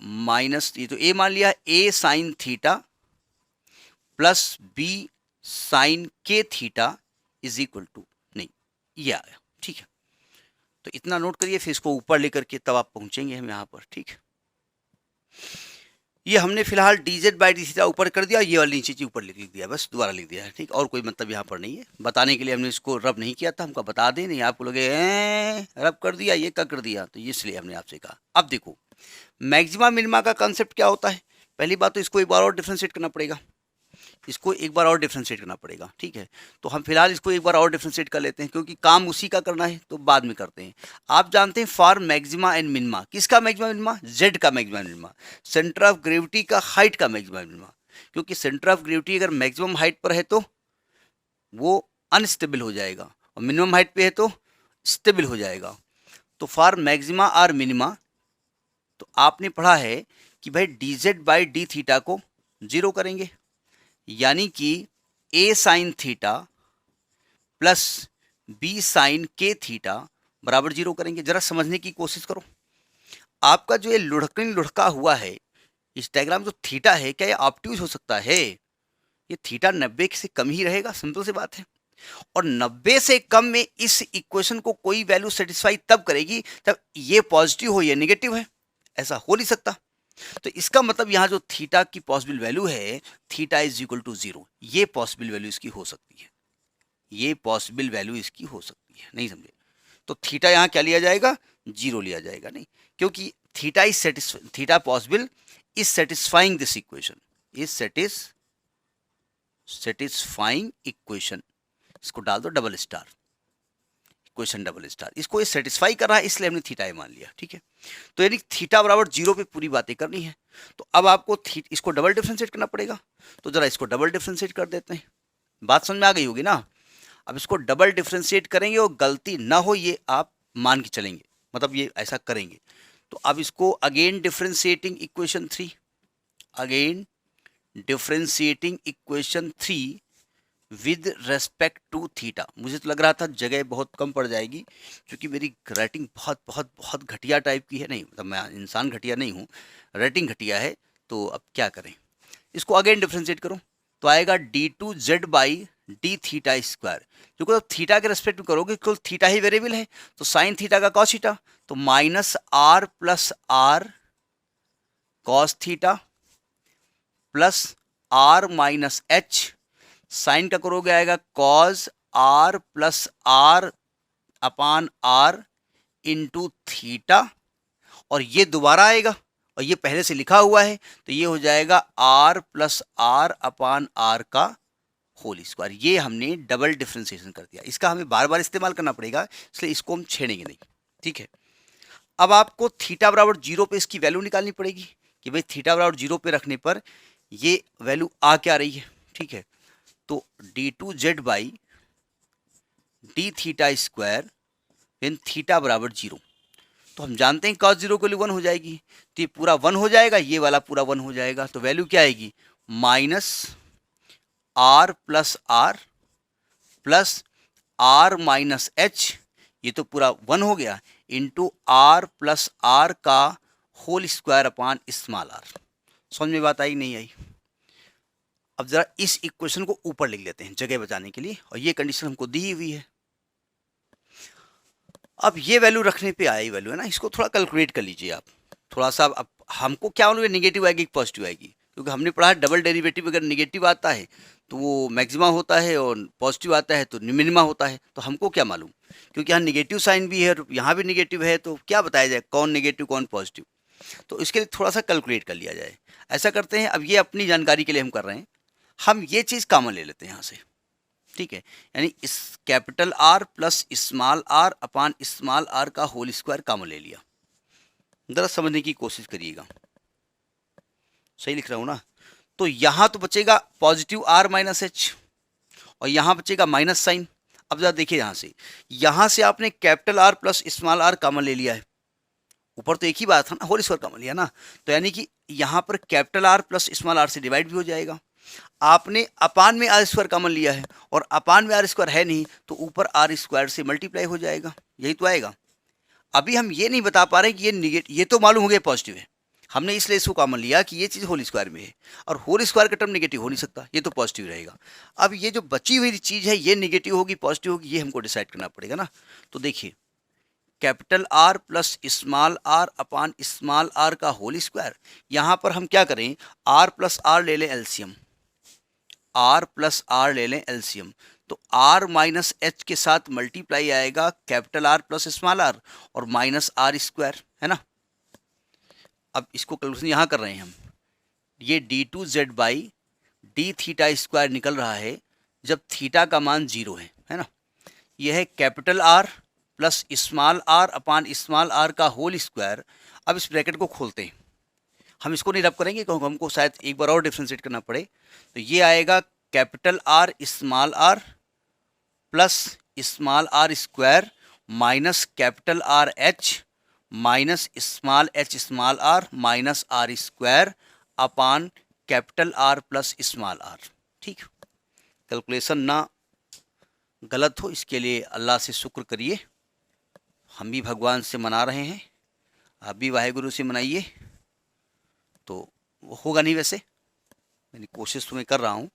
A: माइनस, ये तो ए मान लिया, A sine theta plus B sine k theta is equal to, नहीं ये आ गया, ठीक है। तो इतना नोट करिए, फिर इसको ऊपर लेकर के तब आप पहुंचेंगे हम यहाँ पर, ठीक है। ये हमने फिलहाल D Z by D theta ऊपर कर दिया, ये वाली नीचे चीज ऊपर लिख दिया, बस दोबारा लिख दिया है, ठीक। और कोई मतलब यहाँ पर नहीं है, बताने के लिए हमने इसको रब नहीं किया था, हमको बता दें, नहीं आपको लगे रब कर दिया, ये क्या कर दिया, तो इसलिए हमने आपसे कहा। अब देखो मैक्सिमा मिनिमा का कंसेप्ट क्या होता है, पहली बात तो इसको एक बार और डिफ्रेंशिएट करना पड़ेगा, इसको एक बार और डिफ्रेंशिएट करना पड़ेगा, ठीक है। तो हम फिलहाल इसको एक बार और डिफ्रेंशिएट कर लेते हैं, क्योंकि काम उसी का करना है, तो बाद में करते हैं। आप जानते हैं फॉर मैक्सिमा एंड मिनिमा, किसका मैक्सिमा मिनिमा, जेड का maxima minima, centre of gravity का हाइट का मैक्सिमा मिनिमा, क्योंकि सेंटर ऑफ ग्रेविटी अगर मैक्सिमम हाइट पर है तो वो अनस्टेबल हो जाएगा, और मिनिमम हाइट पे है तो स्टेबल हो जाएगा। तो फॉर मैक्सिमा और मिनिमा तो आपने पढ़ा है कि भाई D Z by D theta को 0 करेंगे, यानी कि A sine theta plus B sine k theta बराबर 0 करेंगे। जरा समझने की कोशिश करो, आपका जो ये लुढ़का हुआ है इस डायग्राम जो थीटा है, क्या ये ऑब्ट्यूज हो सकता है, ये थीटा 90 से कम ही रहेगा, सिंपल सी बात है। और 90 से कम में इस इक्वेशन को कोई वैल्यू सेटिस्फाई तब करेगी जब ये पॉजिटिव हो या नेगेटिव है, ऐसा हो नहीं सकता। तो इसका मतलब यहाँ जो थीटा की पॉसिबल वैल्यू है, थीटा इज इक्वल टू 0, ये पॉसिबल वैल्यू इसकी हो सकती है, ये पॉसिबल वैल्यू इसकी हो सकती है, नहीं समझे। तो थीटा यहाँ क्या लिया जाएगा, 0 लिया जाएगा, नहीं, क्योंकि theta possible is satisfying this equation, is satisfying equation, इसको डाल दो double star, equation double star, इसको ये सेटिस्फाई कर रहा है, इसलिए हमने थीटा मान लिया, ठीक है। तो यानी थीटा बराबर 0 पे पूरी बातें करनी है। तो अब आपको इसको डबल डिफरेंशिएट करना पड़ेगा, तो जरा इसको डबल डिफरेंशिएट कर देते हैं, बात समझ में आ गई होगी ना। अब इसको डबल डिफरेंशिएट करेंगे और गलती ना हो ये आप मान के चलेंगे, मतलब ये ऐसा करेंगे। तो अब इसको again differentiating equation 3, again differentiating equation 3 with respect to theta. मुझे तो लग रहा था जगह बहुत कम पड़ जाएगी, क्योंकि मेरी राइटिंग बहुत बहुत बहुत घटिया टाइप की है, नहीं मतलब मैं इंसान घटिया नहीं हूँ, राइटिंग घटिया है। तो अब क्या करें, इसको अगेन डिफ्रेंशिएट करो तो आएगा d2z by D theta square, जो थीटा के रेस्पेक्ट में करोगे, केवल थीटा ही वेरिएबल है, तो साइन थीटा का कॉस थीटा, तो minus R plus R cos theta plus R minus H, sine का करोगे आएगा cos R plus R upon R into theta, और ये दोबारा आएगा, और ये पहले से लिखा हुआ है, तो ये हो जाएगा R plus R upon R का होल स्क्वायर। ये हमने डबल डिफ्रेंसिएशन कर दिया, इसका हमें बार बार इस्तेमाल करना पड़ेगा, इसलिए इसको हम छेड़ेंगे नहीं, ठीक है। अब आपको थीटा बराबर 0 पे इसकी वैल्यू निकालनी पड़ेगी कि भाई थीटा बराबर 0 पे रखने पर ये वैल्यू आ क्या रही है, ठीक है। तो d2z by D theta square when theta बराबर 0, तो हम जानते हैं cos 0 के लिए 1 हो जाएगी, तो ये पूरा 1 हो जाएगा, ये वाला पूरा 1 हो जाएगा, तो वैल्यू क्या आएगी minus R plus R minus H, ये तो पूरा 1 हो गया, इंटू आर प्लस आर का whole square upon small R. समझ में बात आई नहीं आई? अब जरा इस इक्वेशन को ऊपर लिख लेते हैं जगह बचाने के लिए, और ये कंडीशन हमको दी हुई है। अब ये वैल्यू रखने पे आई वैल्यू है ना, इसको थोड़ा कैलकुलेट कर लीजिए आप थोड़ा सा। अब हमको क्या मालूम है नेगेटिव आएगी कि पॉजिटिव आएगी, क्योंकि हमने पढ़ा है डबल डेरिवेटिव अगर नेगेटिव आता है तो वो मैक्सिमा होता है और पॉजिटिव आता है तो मिनिमा होता है। तो हमको क्या मालूम, क्योंकि यहाँ नेगेटिव साइन भी है और यहाँ भी नेगेटिव है, तो क्या बताया जाए कौन नेगेटिव कौन पॉजिटिव। तो इसके लिए थोड़ा सा कैलकुलेट कर लिया जाए। ऐसा करते हैं, अब ये अपनी जानकारी के लिए हम कर रहे हैं, हम ये चीज़ कॉमन ले लेते हैं यहाँ से, ठीक है। यानी इस capital R plus small R upon small R का होल स्क्वायर कॉमन ले लिया। जरा समझने की कोशिश करिएगा, सही लिख रहा हूं ना। तो यहां तो बचेगा पॉजिटिव आर माइनस एच और यहां बचेगा माइनस साइन। अब जरा देखिए यहां से आपने capital R plus small R common ले लिया है, ऊपर तो एक ही बात था ना, होल स्क्वायर कॉमन लिया ना, तो यानी कि यहां पर capital R plus small R से डिवाइड भी हो जाएगा। आपने अपान में आर स्क्वायर कॉमन लिया है और अपान में आर स्क्वायर है नहीं, तो ऊपर आर स्क्वायर से मल्टीप्लाई हो जाएगा, यही तो आएगा। अभी हम ये नहीं बता पा रहे कि ये निगेटिव, ये तो मालूम हो गया पॉजिटिव है, हमने इसलिए इसको कॉमन लिया कि ये चीज़ होल स्क्वायर में है, और होल स्क्वायर का टर्म नेगेटिव हो नहीं सकता, ये तो पॉजिटिव रहेगा। अब ये जो बची हुई चीज़ है ये नेगेटिव होगी पॉजिटिव होगी, ये हमको डिसाइड करना पड़ेगा ना। तो देखिए capital R plus small R upon small R का होल स्क्वायर, यहाँ पर हम क्या करें, आर प्लस आर ले लें एलसीएम, आर प्लस आर ले लें एलसीएम, तो आर माइनस एच के साथ मल्टीप्लाई आएगा capital R plus small are और माइनस आर स्क्वायर, है ना। अब इसको कैलकुलेशन यहाँ कर रहे हैं हम, ये d2z by D theta square निकल रहा है जब थीटा का मान 0 है ना। यह है capital R plus small R upon small R का होल स्क्वायर। अब इस ब्रैकेट को खोलते हैं, हम इसको नहीं रब करेंगे क्योंकि हमको शायद एक बार और डिफ्रेंशिएट करना पड़े। तो ये आएगा capital R small R plus small R square minus capital R H minus small H small R minus R square upon capital R plus small R. ठीक, कैलकुलेशन ना गलत हो इसके लिए अल्लाह से शुक्र करिए, हम भी भगवान से मना रहे हैं, आप भी वाहेगुरु से मनाइए, तो होगा नहीं वैसे, मैंने कोशिश तो मैं कर रहा हूँ।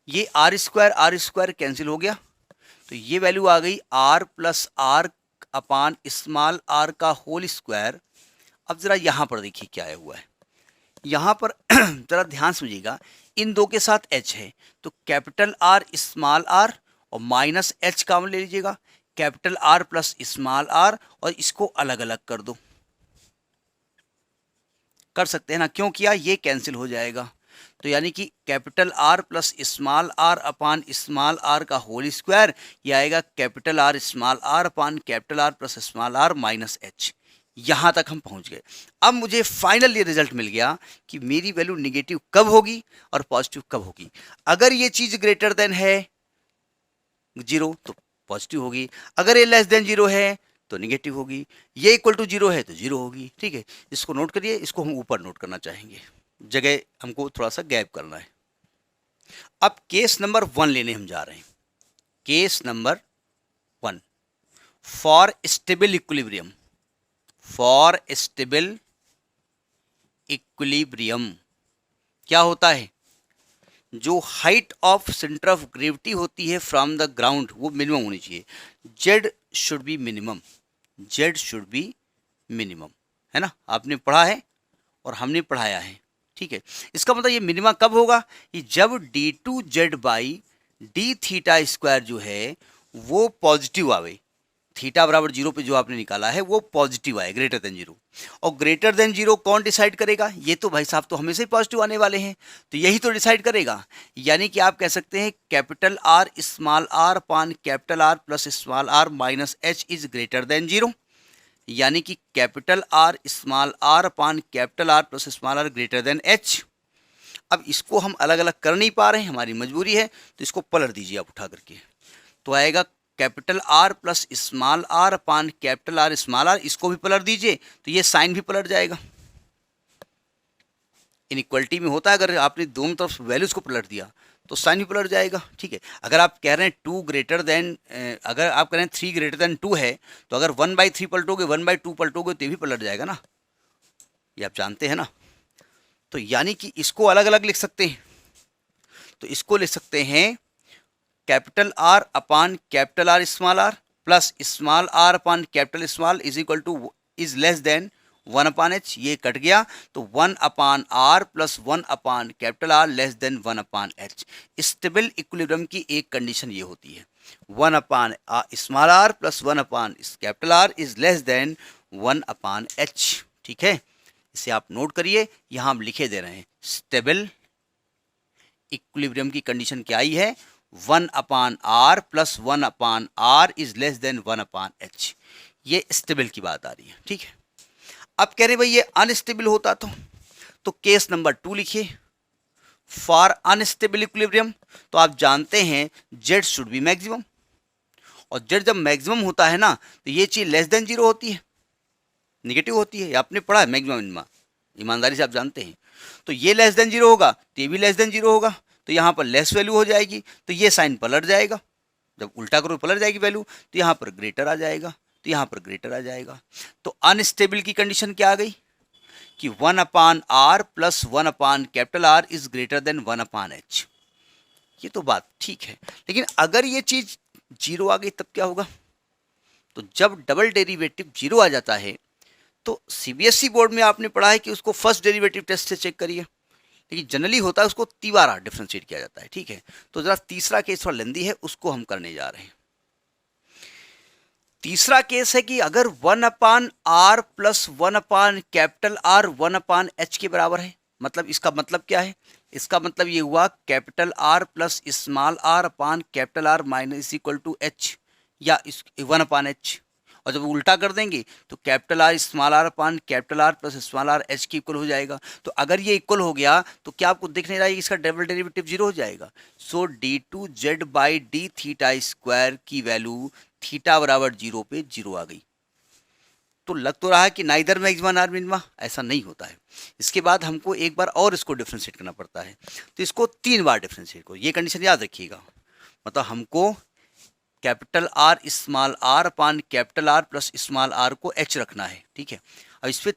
A: ये आर स्क्वायर कैंसिल हो गया, तो ये वैल्यू आ गई R plus R upon small R का होल स्क्वायर। अब ज़रा यहाँ पर देखिए क्या आया हुआ है, यहाँ पर ज़रा ध्यान समझिएगा, इन दो के साथ एच है तो कैपिटल आर स्मॉल आर और माइनस एच कॉमन ले लीजिएगा, capital R plus small are, और इसको अलग अलग कर दो, कर सकते हैं ना, क्यों किया, ये कैंसिल हो जाएगा। तो यानी कि capital R plus small R upon small R का होल स्क्वायर, ये आएगा capital R small R upon capital R plus small R minus H. यहाँ तक हम पहुँच गए। अब मुझे फाइनल ये रिजल्ट मिल गया कि मेरी वैल्यू निगेटिव कब होगी और पॉजिटिव कब होगी। अगर ये चीज़ ग्रेटर देन है 0 तो पॉजिटिव होगी, अगर ये लेस देन 0 है तो निगेटिव होगी, ये इक्वल टू 0 है तो 0 होगी। ठीक है, इसको नोट करिए, इसको हम ऊपर नोट करना चाहेंगे, जगह हमको थोड़ा सा गैप करना है। अब केस नंबर 1 लेने हम जा रहे हैं। Case number 1, for stable equilibrium, for stable equilibrium क्या होता है, जो height of centre of gravity होती है फ्रॉम द ग्राउंड वो मिनिमम होनी चाहिए। Z should be minimum, Z should be minimum, है ना, आपने पढ़ा है और हमने पढ़ाया है। ठीक है, इसका मतलब ये मिनिमम कब होगा, कि जब d2z by D theta square जो है वो पॉजिटिव आवे, थीटा बराबर जीरो पे जो आपने निकाला है वो पॉजिटिव आए, ग्रेटर देन जीरो। और ग्रेटर देन जीरो कौन डिसाइड करेगा? ये तो भाई साहब तो हमेशा ही पॉजिटिव आने वाले हैं, तो यही तो डिसाइड करेगा। यानी कि आप कह सकते हैं capital R small R upon capital R plus small R minus H is greater than zero. यानी कि capital R small R upon capital R plus small R greater than H. अब इसको हम अलग अलग कर नहीं पा रहे हैं, हमारी मजबूरी है, तो इसको पलट दीजिए आप उठा करके। तो आएगा capital R plus small R upon capital R small R, इसको भी पलट दीजिए तो ये साइन भी पलट जाएगा। इनइक्वलिटी में होता है, अगर आपने दोनों तरफ वैल्यूज को पलट दिया तो साइन भी पलट जाएगा। ठीक है, अगर आप कह रहे हैं टू ग्रेटर देन, अगर आप कह रहे हैं थ्री ग्रेटर देन टू है, तो अगर 1/3 पलटोगे 1/2 पलटोगे तो ये भी पलट जाएगा ना, ये आप जानते हैं ना। तो यानी कि इसको अलग अलग लिख सकते हैं, तो इसको लिख सकते हैं capital R upon capital R small R plus small R upon capital small is equal to is less than 1 upon H. ये कट गया तो 1 upon R plus 1 upon capital R less than 1 upon H. Stable equilibrium की एक condition ये होती है, 1 upon small R plus 1 upon capital R is less than 1 upon H. ठीक है, इसे आप नोट करिए, यहां हम लिखे दे रहे हैं स्टेबल इक्विलिब्रियम की कंडीशन क्या आई है, 1 upon R plus 1 upon R is less than 1 upon H. ये स्टेबल की बात आ रही है। ठीक है, अब कह रहे भाई ये अनस्टेबल होता तो केस नंबर 2 लिखिए, फॉर अनस्टेबल इक्विलिब्रियम। तो आप जानते हैं जेड शुड बी मैक्सिमम, और जेड जब मैक्सिमम होता है ना तो ये चीज लेस देन जीरो होती है, निगेटिव होती है, आपने पढ़ा है मैक्सिमम मिनिमा, ईमानदारी से आप जानते हैं। तो ये लेस देन जीरो होगा तो ये भी लेस देन जीरो होगा, तो यहाँ पर लेस वैल्यू हो जाएगी, तो ये साइन पलट जाएगा, जब उल्टा करो पलट जाएगी वैल्यू, तो यहाँ पर ग्रेटर आ जाएगा, तो यहाँ पर ग्रेटर आ जाएगा। तो अनस्टेबल की कंडीशन क्या आ गई कि 1 upon R plus 1 upon capital R is greater than 1 upon H. ये तो बात ठीक है, लेकिन अगर ये चीज जीरो आ गई तब क्या होगा? तो जब डबल डेरिवेटिव जीरो आ जाता है तो सीबीएसई बोर्ड में आपने पढ़ा है कि उसको फर्स्ट डेरिवेटिव टेस्ट से चेक करिए, लेकिन जनरली होता है उसको तिबारा डिफ्रेंशिएट किया जाता है। ठीक है, तो जरा तीसरा केस थोड़ा लेंदी है, उसको हम करने जा रहे हैं। तीसरा केस है कि अगर 1 upon R plus 1 upon capital R 1 upon H के बराबर है, मतलब इसका मतलब क्या है? इसका मतलब ये हुआ capital R plus small R upon capital R minus equal to H, या 1 अपान एच। और जब उल्टा कर देंगे तो capital R small R upon capital R plus small R H के इक्वल हो जाएगा। तो अगर ये इक्वल हो गया तो क्या आपको दिख नहीं रहा है कि इसका डबल डेरिवेटिव जीरो हो जाएगा? सो d2z by D theta square की वैल्यू थीटा बराबर जीरो पे जीरो आ गई। तो लग तो रहा है कि नाइदर मैक्सिमा नॉर मिनिमा, ऐसा नहीं होता है। इसके बाद हमको एक बार और इसको डिफ्रेंशिएट करना पड़ता है, तो इसको 3 बार डिफ्रेंशिएट करो, ये कंडीशन याद रखिएगा। मतलब हमको capital R small R upon capital R plus small R को एच रखना है। ठीक है, अब इस पर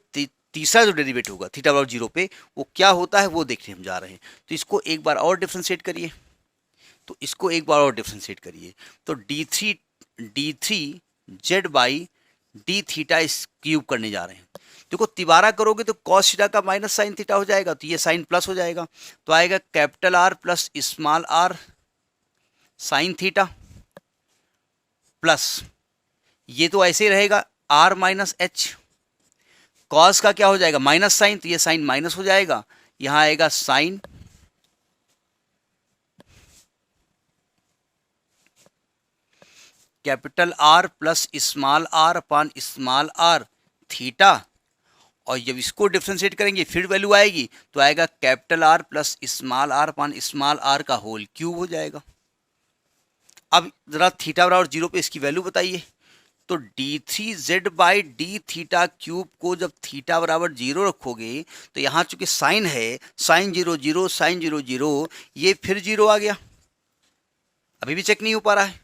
A: तीसरा जो डेरिवेटिव होगा थीटा बराबर जीरो पे वो क्या होता है वो देखने हम जा रहे हैं। तो इसको एक बार और डिफ्रेंशिएट करिए, तो इसको एक बार और डिफ्रेंशिएट करिए, तो d3 Z by D theta इस क्यूब करने जा रहे हैं। देखो तिबारा करोगे तो कॉस थीटा का माइनस साइन थीटा हो जाएगा, तो ये साइन प्लस हो जाएगा, तो आएगा capital R plus small R sine theta plus ये तो ऐसे ही रहेगा आर माइनस एच। कॉस का क्या हो जाएगा? माइनस साइन, तो ये साइन माइनस हो जाएगा, यहां आएगा sine capital R plus small R upon small R theta, और जब इसको डिफ्रेंशिएट करेंगे फिर वैल्यू आएगी तो आएगा capital R plus small R upon small R का होल क्यूब हो जाएगा। अब जरा थीटा बराबर जीरो पे इसकी वैल्यू बताइए, तो d3z by D theta cube को जब थीटा बराबर जीरो रखोगे तो यहाँ चूंकि साइन है, sine zero zero sine zero zero, ये फिर जीरो आ गया, अभी भी चेक नहीं हो पा रहा है।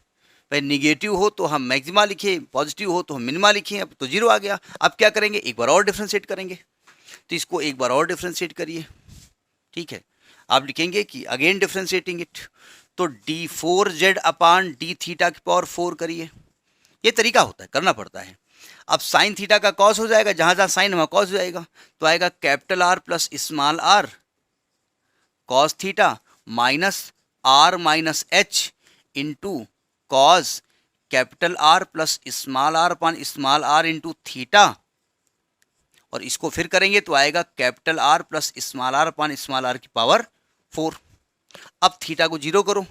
A: भाई निगेटिव हो तो हम मैक्सिमा लिखे, पॉजिटिव हो तो हम मिनिमा लिखे, अब तो जीरो आ गया। अब क्या करेंगे? एक बार और डिफ्रेंशिएट करेंगे, तो इसको एक बार और डिफ्रेंशिएट करिए। ठीक है, आप लिखेंगे कि अगेन डिफ्रेंशिएटिंग इट, तो d4z अपान डी थीटा की पावर 4 करिए। ये तरीका होता है, करना पड़ता है। अब साइन थीटा का कॉस हो जाएगा, जहां जहां साइन वहां कॉस हो जाएगा, तो आएगा capital R plus small R cos theta minus R minus H into cos capital R plus small R upon small R into theta, और इसको फिर करेंगे तो आएगा capital R plus small R upon small R की power 4। अब theta को zero करो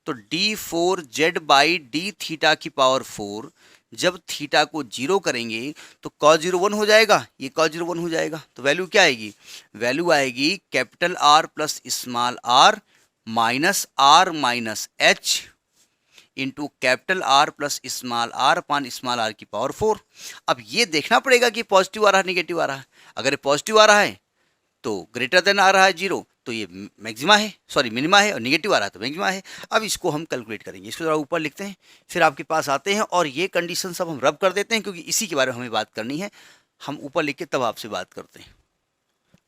A: तो d4z बाई डी थीटा की पावर 4, जब थीटा को जीरो करेंगे तो cos 0 1 हो जाएगा, ये cos 0 1 हो जाएगा, तो वैल्यू क्या आएगी, वैल्यू आएगी capital R plus small R minus H into capital R plus small R upon small R की पावर 4। अब ये देखना पड़ेगा कि पॉजिटिव आ रहा है निगेटिव आ रहा है। अगर ये पॉजिटिव आ रहा है तो ग्रेटर देन आ रहा है 0, तो ये मैक्सिमा है, सॉरी मिनिमा है, और निगेटिव आ रहा है तो मैक्सिमा है। अब इसको हम कैलकुलेट करेंगे, इसको जरा ऊपर लिखते हैं, फिर आपके पास आते हैं और ये कंडीशन सब हम रब कर देते हैं क्योंकि इसी के बारे में हमें बात करनी है। हम ऊपर लिख के तब आपसे बात करते हैं।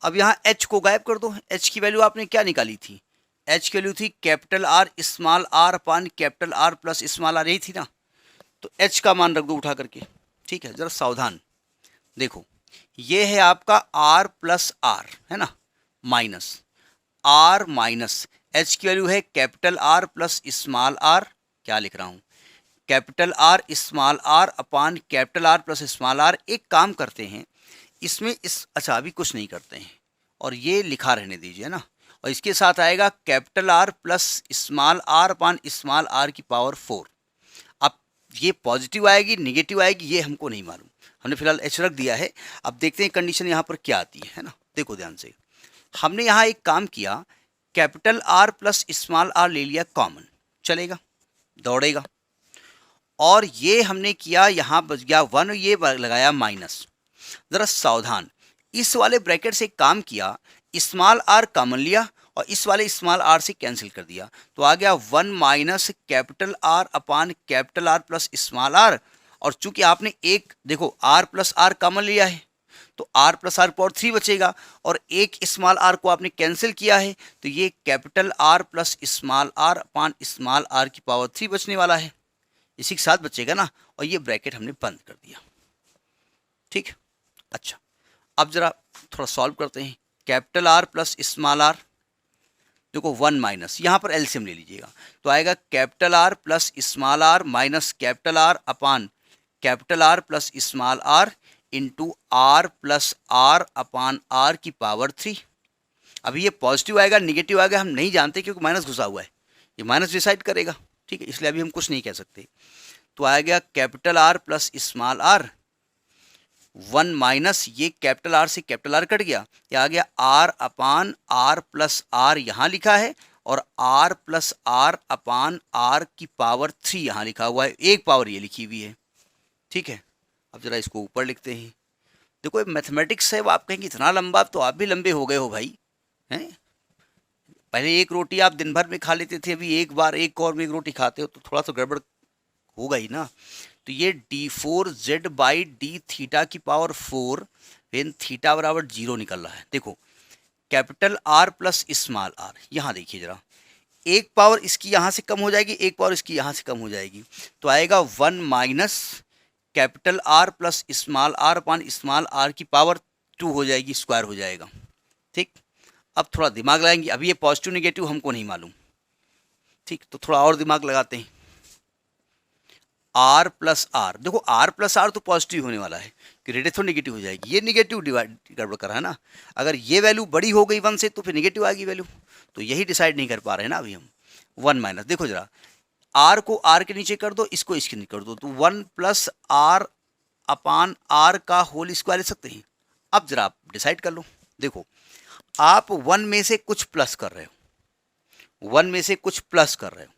A: अब यहाँ एच को गायब कर दो। एच की वैल्यू आपने क्या निकाली थी, एच की वैल्यू थी capital R small R upon capital R plus small R, यही थी ना, तो एच का मान रख दो उठा करके। ठीक है, जरा सावधान देखो, ये है आपका आर प्लस आर है ना, माइनस आर माइनस एच की वैल्यू है capital R plus small R, क्या लिख रहा हूँ, capital R small R upon capital R plus small R. एक काम करते हैं इसमें, अच्छा अभी कुछ नहीं करते हैं और ये लिखा रहने दीजिए ना, और इसके साथ आएगा capital R plus small R upon small R की पावर 4। अब ये पॉजिटिव आएगी निगेटिव आएगी ये हमको नहीं मालूम, हमने फिलहाल एच रख दिया है। अब देखते हैं कंडीशन यहाँ पर क्या आती है ना, देखो ध्यान से, हमने यहाँ एक काम किया, capital R plus small R ले लिया कॉमन, चलेगा, दौड़ेगा, और ये हमने किया यहाँ बच गया 1, ये लगाया माइनस। ज़रा सावधान, इस वाले ब्रैकेट से काम किया, स्मॉल आर कॉमन लिया और इस वाले स्मॉल आर से कैंसिल कर दिया, तो आ गया 1 minus capital R upon capital R plus small are. और चूंकि आपने एक देखो आर प्लस आर कॉमन लिया है तो आर प्लस आर पावर 3 बचेगा, और एक स्मॉल आर को आपने कैंसिल किया है तो ये capital R plus small R upon small R की पावर 3 बचने वाला है, इसी के साथ बचेगा ना, और ये ब्रैकेट हमने बंद कर दिया। ठीक, अच्छा अब जरा थोड़ा सॉल्व करते हैं। Capital R plus small R, देखो 1 माइनस, यहाँ पर एलसीएम ले लीजिएगा, तो आएगा capital R plus small R minus capital R upon capital R plus small R into R plus R upon R की पावर 3। अभी ये पॉजिटिव आएगा निगेटिव आएगा हम नहीं जानते क्योंकि माइनस घुसा हुआ है, ये माइनस डिसाइड करेगा। ठीक है, इसलिए अभी हम कुछ नहीं कह सकते। तो आ गया capital R plus small R, 1 minus ये कैपिटल आर से कैपिटल आर कट गया, ये आ गया R upon R plus R यहाँ लिखा है, और R plus R upon R की पावर 3 यहाँ लिखा हुआ है, एक पावर ये लिखी हुई है। ठीक है, अब जरा इसको ऊपर लिखते हैं। देखो ये मैथमेटिक्स है, वो आप कहेंगे इतना लंबा, तो आप भी लंबे हो गए हो भाई हैं। पहले एक रोटी आप दिन भर में खा लेते थे, अभी एक बार एक और में एक रोटी खाते हो तो थोड़ा सा गड़बड़ होगा ही ना। तो ये d4z बाई डी थीटा की पावर 4 वेन थीटा बराबर 0 निकल रहा है। देखो capital R plus small R, यहाँ देखिए जरा, एक पावर इसकी यहाँ से कम हो जाएगी, एक पावर इसकी यहाँ से कम हो जाएगी, तो आएगा 1 minus capital R plus small R upon small R की पावर 2 हो जाएगी, स्क्वायर हो जाएगा। ठीक, अब थोड़ा दिमाग लगाएंगे, अभी ये पॉजिटिव निगेटिव हमको नहीं मालूम। ठीक, तो थोड़ा और दिमाग लगाते हैं। आर प्लस आर, देखो आर प्लस आर तो पॉजिटिव होने वाला है, ग्रेडेड तो निगेटिव हो जाएगी, ये निगेटिव डिवाइड गड़बड़ कर रहा है ना। अगर ये वैल्यू बड़ी हो गई 1 से तो फिर निगेटिव आएगी वैल्यू, तो यही डिसाइड नहीं कर पा रहे हैं ना अभी हम। 1 माइनस, देखो जरा, आर को आर के नीचे कर दो, इसको इसके नीचे कर दो, तो 1 प्लस आर अपान आर का होल स्क्वायर ले सकते हैं। अब जरा आप डिसाइड कर लो, देखो आप 1 में से कुछ प्लस कर रहे हो, 1 में से कुछ प्लस कर रहे हो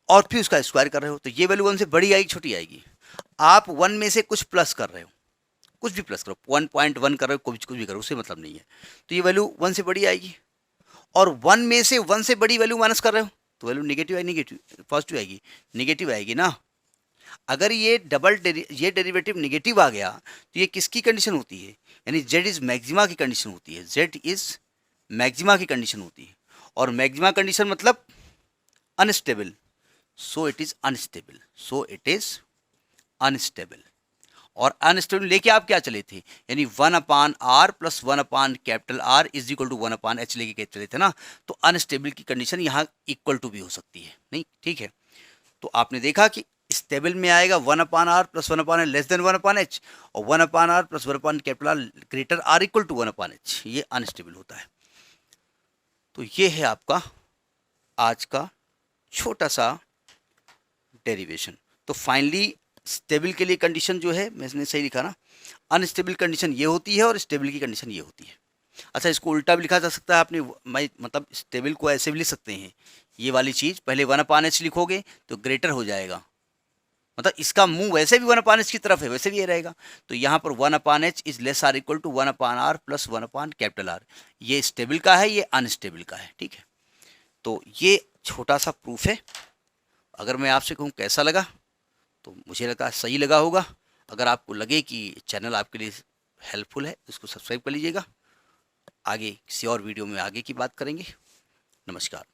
A: और फिर उसका स्क्वायर कर रहे हो, तो ये वैल्यू 1 से बड़ी आएगी छोटी आएगी। आप 1 में से कुछ प्लस कर रहे हो, कुछ भी प्लस करो, 1.1 कर रहे हो, कुछ भी करो, उससे मतलब नहीं है, तो ये वैल्यू 1 से बड़ी आएगी। और 1 में से 1 से बड़ी वैल्यू माइनस कर रहे हो तो वैल्यू निगेटिव आएगी, निगेटिव पॉजिटिव आएगी, निगेटिव आएगी ना। अगर ये ये डेरिवेटिव निगेटिव आ गया तो ये किसकी कंडीशन होती है, यानी जेड इज मैक्सिमा की कंडीशन होती है, जेड इज मैक्सिमा की कंडीशन होती है, और मैक्सिमा कंडीशन मतलब unstable, so it is unstable, so it is unstable. और अनस्टेबल लेके आप क्या चले थे, यानी 1 upon R plus 1 upon capital R is equal to 1 upon H लेके चले थे ना, तो अनस्टेबल की कंडीशन यहाँ इक्वल टू भी हो सकती है नहीं। ठीक है, तो आपने देखा कि स्टेबल में आएगा 1/r plus 1/n less than 1/h, और 1/r plus 1/R greater or equal to 1/h, ये अनस्टेबल होता है। तो ये है आपका आज का छोटा सा डेरिवेशन। तो फाइनली स्टेबल के लिए कंडीशन जो है, मैंने सही लिखा ना, अनस्टेबल कंडीशन ये होती है और स्टेबल की कंडीशन ये होती है। अच्छा, इसको उल्टा भी लिखा जा सकता है, आपने मतलब स्टेबल को ऐसे भी लिख सकते हैं, ये वाली चीज़ पहले 1/h लिखोगे तो ग्रेटर हो जाएगा, मतलब इसका मुंह वैसे भी 1/h की तरफ है, वैसे भी ये रहेगा। तो यहाँ पर 1/h is less or equal to 1/r plus 1/R। ये स्टेबल का है, ये अनस्टेबल का है, ठीक है। तो ये छोटा सा प्रूफ है। अगर मैं आपसे कहूँ कैसा लगा, तो मुझे लगता है सही लगा होगा। अगर आपको लगे कि चैनल आपके लिए हेल्पफुल है तो इसको सब्सक्राइब कर लीजिएगा। आगे किसी और वीडियो में आगे की बात करेंगे। नमस्कार।